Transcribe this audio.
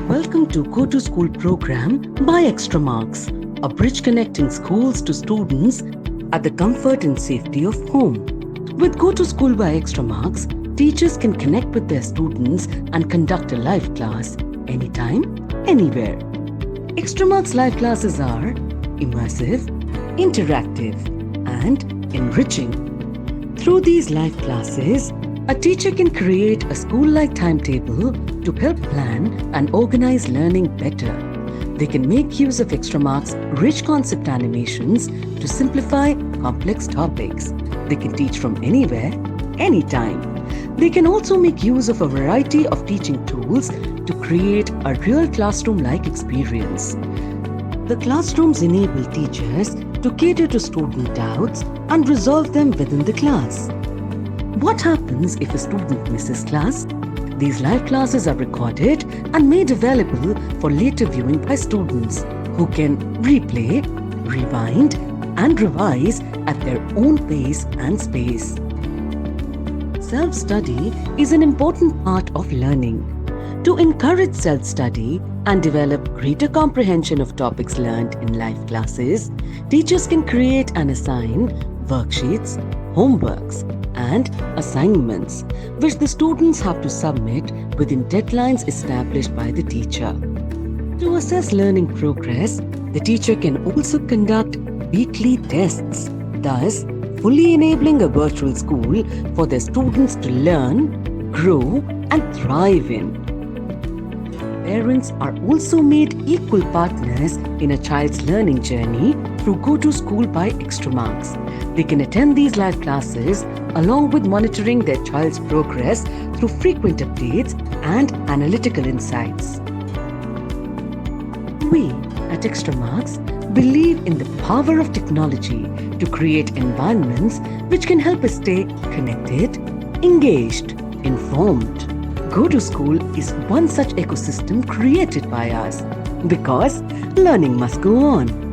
Welcome to Go to School program by Extramarks, a bridge connecting schools to students at the comfort and safety of home. With Go to School by Extramarks, teachers can connect with their students and conduct a live class anytime, anywhere. Extramarks live classes are immersive, interactive, and enriching. Through these live classes, a teacher can create a school-like timetable to help plan and organize learning better. They can make use of Extramarks' rich concept animations to simplify complex topics. They can teach from anywhere, anytime. They can also make use of a variety of teaching tools to create a real classroom-like experience. The classrooms enable teachers to cater to student doubts and resolve them within the class. What happens if a student misses class? These live classes are recorded and made available for later viewing by students who can replay, rewind, and revise at their own pace and space. Self-study is an important part of learning. To encourage self-study and develop greater comprehension of topics learned in live classes, teachers can create and assign worksheets, homeworks, and assignments, which the students have to submit within deadlines established by the teacher. To assess learning progress, the teacher can also conduct weekly tests, thus fully enabling a virtual school for their students to learn, grow, and thrive in. Parents are also made equal partners in a child's learning journey through Go to School by Extramarks. They can attend these live classes along with monitoring their child's progress through frequent updates and analytical insights. We at Extramarks believe in the power of technology to create environments which can help us stay connected, engaged, informed. Go to School is one such ecosystem created by us because learning must go on.